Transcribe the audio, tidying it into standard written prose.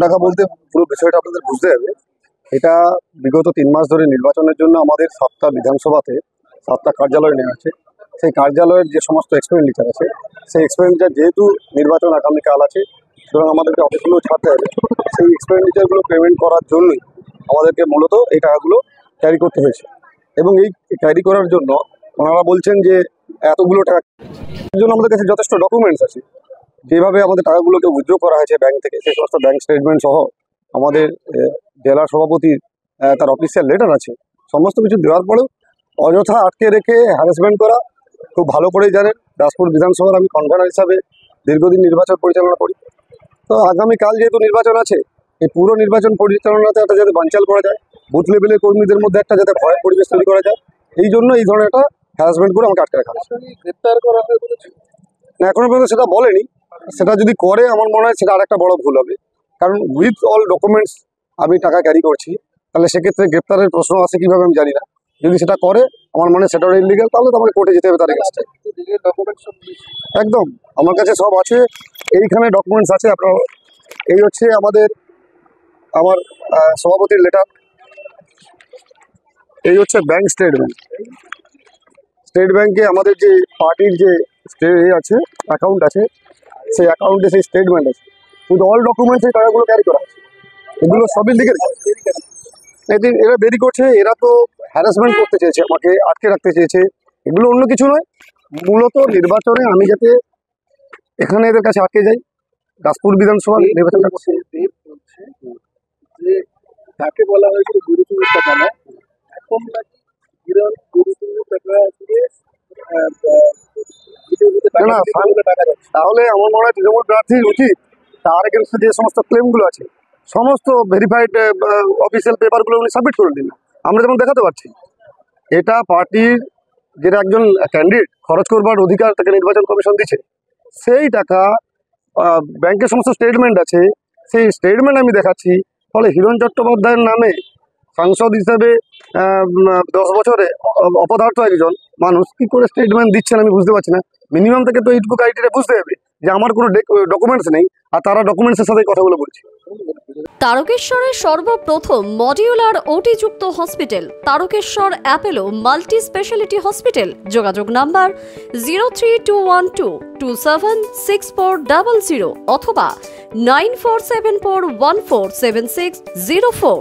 টাকা বলতে পুরো বিষয়টা আপনাদের বুঝতে হবে। এটা বিগত 3 মাস ধরে নির্বাচনের জন্য আমাদের 7টা বিধানসভাতে 7টা কার্যালয় নেওয়া আছে। সেই কার্যালয়ের যে সমস্ত এক্সপেন্ডিচার আছে, সেই এক্সপেন্ডিচার যেহেতু নির্বাচন আগামীকাল আছে, সুতরাং আমাদেরকে অফিসগুলো ছাড়তে হবে। সেই এক্সপেন্ডিচারগুলো পেমেন্ট করার জন্যই আমাদেরকে মূলত এই টাকাগুলো ক্যারি করতে হয়েছে। এবং এই ক্যারি করার জন্য ওনারা বলছেন যে এতগুলো টাকা, এর জন্য আমাদের কাছে যথেষ্ট ডকুমেন্টস আছে। যেভাবে আমাদের টাকাগুলোকে উইথড্র করা হয়েছে ব্যাংক থেকে, সেই সমস্ত ব্যাংক স্টেটমেন্ট সহ আমাদের জেলা সভাপতির তার অফিসিয়াল লেটার আছে। সমস্ত কিছু দেওয়ার পরেও অযথা আটকে রেখে হ্যারাসমেন্ট করা খুব ভালো করেই জানেন। দাসপুর বিধানসভার আমি কনভেনার হিসাবে দীর্ঘদিন নির্বাচন পরিচালনা করি। তো আগামীকাল যেহেতু নির্বাচন আছে, এই পুরো নির্বাচন পরিচালনাতে একটা যাতে বানচাল করা যায়, বুথ লেভেলের কর্মীদের মধ্যে একটা যাতে ভয়ের পরিবেশ তৈরি করা যায়, এই জন্য এই ধরনের একটা হ্যারাসমেন্ট করে আমাকে আটকে রাখা হয়েছে। গ্রেপ্তার করা হয়েছে এখনো পর্যন্ত সেটা বলেনি। সেটা যদি করে আমার মনে হয় সেটা আরেকটা বড় ভুল হবে, কারণ উইথ অল ডকুমেন্টস আমি টাকা ক্যারি করছি। তাহলে সেক্ষেত্রে গ্রেপ্তারের প্রশ্ন আসে কীভাবে আমি জানি না। যদি সেটা করে আমার মনে হয় সেটাও ইলিগাল, তাহলে তো আমাকে কোর্টে যেতে হবে তার কাছে। একদম আমার কাছে সব আছে, এইখানে ডকুমেন্টস আছে। আপনার এই হচ্ছে আমার সভাপতির লেটার, এই হচ্ছে ব্যাংক স্টেটমেন্ট। স্টেট ব্যাংকে আমাদের যে পার্টির যে আছে অ্যাকাউন্ট আছে, সেই অ্যাকাউন্টে সেই স্টেটমেন্ট আছে, উইথ অল ডকুমেন্টস এই টাকাগুলো ক্যারি করা আছে। এগুলো সবই লিখে এরা দেরি করছে। এরা তো হ্যারাসমেন্ট করতে চেয়েছে, আমাকে আটকে রাখতে চেয়েছে। এগুলো অন্য কিছু নয়, মূলত নির্বাচনে আমি যাতে এখানে এদের কাছে আটকে যাই। দাসপুর বিধানসভা নির্বাচনটা করছে যে তাকে বলা হয়েছিল গুরুত্বপূর্ণ টাকা না, এখন নাকি গুরুত্বপূর্ণ টাকা দিয়ে তাহলে আমার মনে হয় তৃণমূল প্রার্থীর উচিত তার এগেনস্টে যে সমস্ত ক্লেমগুলো আছে সমস্ত ভেরিফাইড অফিসিয়াল পেপারগুলো উনি সাবমিট করে দিন। আমরা যেমন দেখাতে পারছি এটা পার্টির যেটা একজন ক্যান্ডিডেট খরচ করবার অধিকার তাকে নির্বাচন কমিশন দিচ্ছে, সেই টাকা ব্যাংকের সমস্ত স্টেটমেন্ট আছে, সেই স্টেটমেন্ট আমি দেখাচ্ছি। ফলে হিরণ চট্টোপাধ্যায়ের নামে সাংসদ হিসেবে 10 বছরে অপদার্থ একজন মানুষ কী করে স্টেটমেন্ট দিচ্ছেন আমি বুঝতে পারছি না। মিনিমাম থেকে তো এইটুকু ক্রাইটেরিয়া বুঝতে হবে যে আমার কোনো ডকুমেন্টস নেই, আর তারা ডকুমেন্টসের সাথে কথাগুলো বলছে। তারকেশ্বরের সর্বপ্রথম মডিউলার ওটি যুক্ত hospital Tarakeswar Apollo multi speciality hospital. যোগাযোগ নাম্বার 03212276400 অথবা 9474147604।